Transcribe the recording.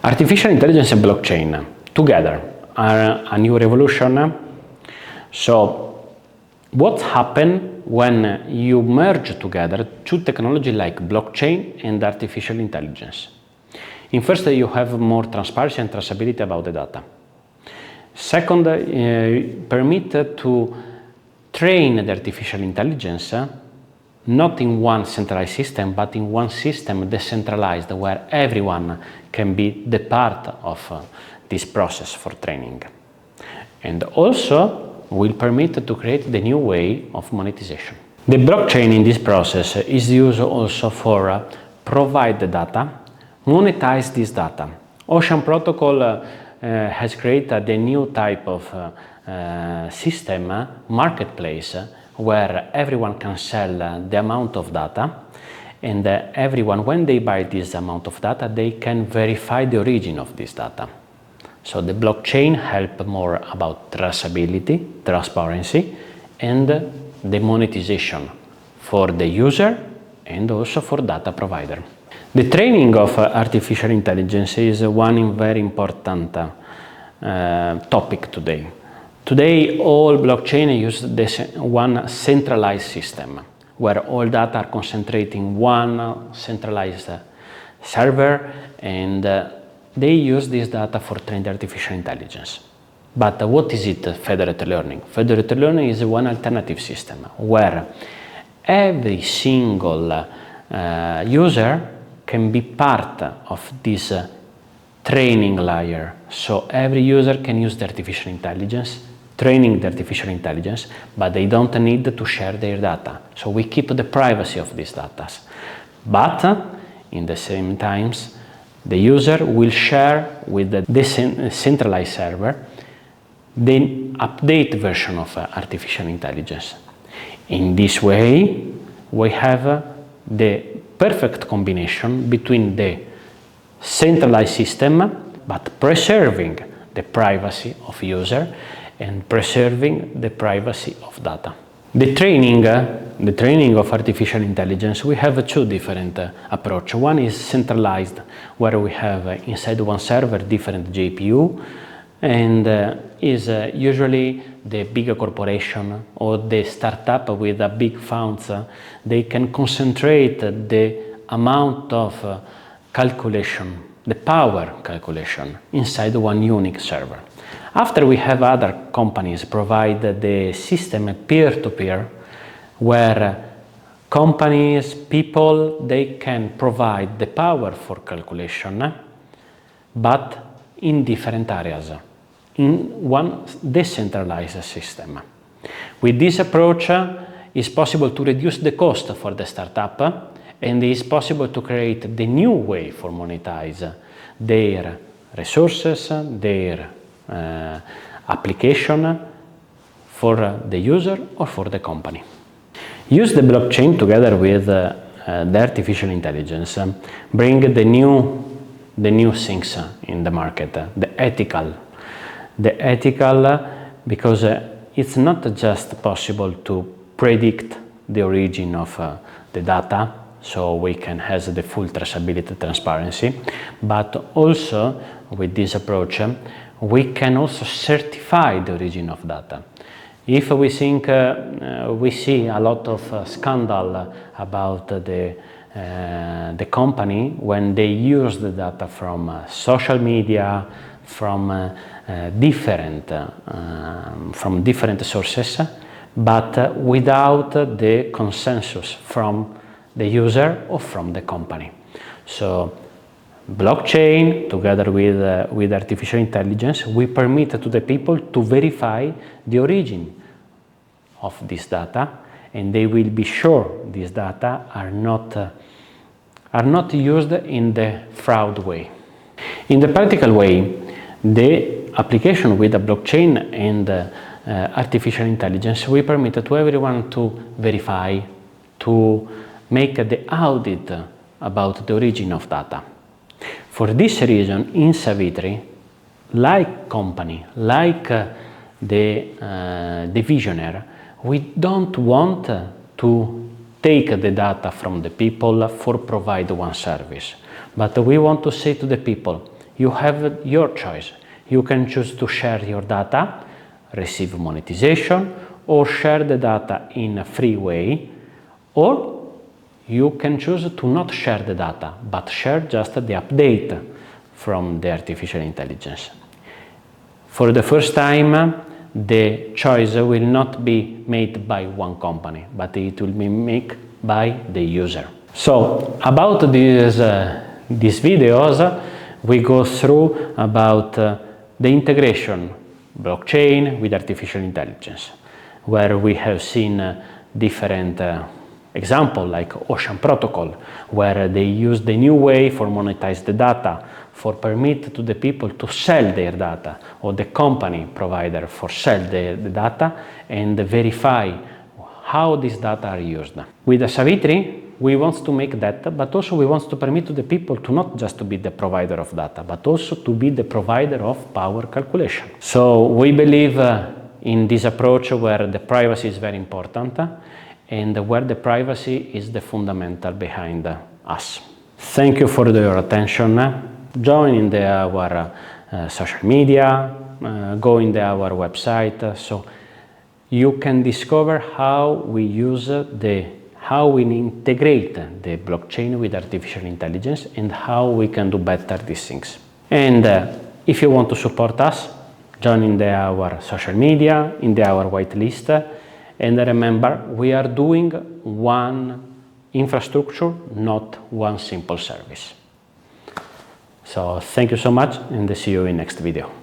Artificial intelligence and blockchain together are a new revolution. So what happens when you merge together two technologies like blockchain and artificial intelligence? In first, you have more transparency and traceability about the data. Second, permit to train the artificial intelligence not in one centralized system, but in one system decentralized, where everyone can be the part of this process for training. And also will permit to create the new way of monetization. The blockchain in this process is used also for provide the data, monetize this data. Ocean Protocol has created a new type of system, marketplace, where everyone can sell the amount of data, and everyone, when they buy this amount of data, they can verify the origin of this data. So the blockchain helps more about traceability, transparency, and the monetization for the user and also for data provider. The training of artificial intelligence is one very important topic today. Today, all blockchain use this one centralized system, where all data are concentrated in one centralized server, and they use this data for training artificial intelligence. But what is it, federated learning? Federated learning is one alternative system, where every single user can be part of this training layer. So every user can use the artificial intelligence, training the artificial intelligence, but they don't need to share their data. So we keep the privacy of these data. But in the same times, the user will share with the decentralized server the update version of artificial intelligence. In this way, we have the perfect combination between the centralized system, but preserving the privacy of user and preserving the privacy of data. The training of artificial intelligence, we have two different approaches. One is centralized, where we have inside one server different GPU, and is usually the bigger corporation or the startup with a big funds. They can concentrate the amount of calculation, the power calculation inside one unique server. After, we have other companies provide the system peer-to-peer, where companies, people, they can provide the power for calculation, but in different areas, in one decentralized system. With this approach, it's possible to reduce the cost for the startup, and it's possible to create the new way for monetize their resources, their application for the user or for the company. Use the blockchain together with the artificial intelligence, bring the new things in the market, the ethical, because it's not just possible to predict the origin of the data, so we can have the full traceability, transparency, but also with this approach, we can also certify the origin of data. If we think, we see a lot of scandal about the company when they use the data from social media, from different sources, but without the consensus from the user or from the company. So blockchain together with artificial intelligence, we permit to the people to verify the origin of this data, and they will be sure these data are not used in the fraud way. In the practical way, the application with the blockchain and artificial intelligence, we permit to everyone to verify, to make the audit about the origin of data. For this reason, in Savitri, like company, like the visionary, we don't want to take the data from the people for provide one service, but we want to say to the people, you have your choice. You can choose to share your data, receive monetization, or share the data in a free way, or you can choose to not share the data, but share just the update from the artificial intelligence. For the first time, the choice will not be made by one company, but it will be made by the user. So about these videos, we go through about the integration blockchain with artificial intelligence, where we have seen different examples like Ocean Protocol, where they use the new way for monetize the data, for permit to the people to sell their data, or the company provider for sell the data and verify how these data are used. With Savitri, we want to make that, but also we want to permit to the people to not just to be the provider of data, but also to be the provider of power calculation. So we believe in this approach where the privacy is very important and where the privacy is the fundamental behind us. Thank you for your attention. Join in our social media, go in our website, so you can discover how we how we integrate the blockchain with artificial intelligence and how we can do better these things. And if you want to support us, join in our social media, in our whitelist, and remember, we are doing one infrastructure, not one simple service. So thank you so much, and see you in next video.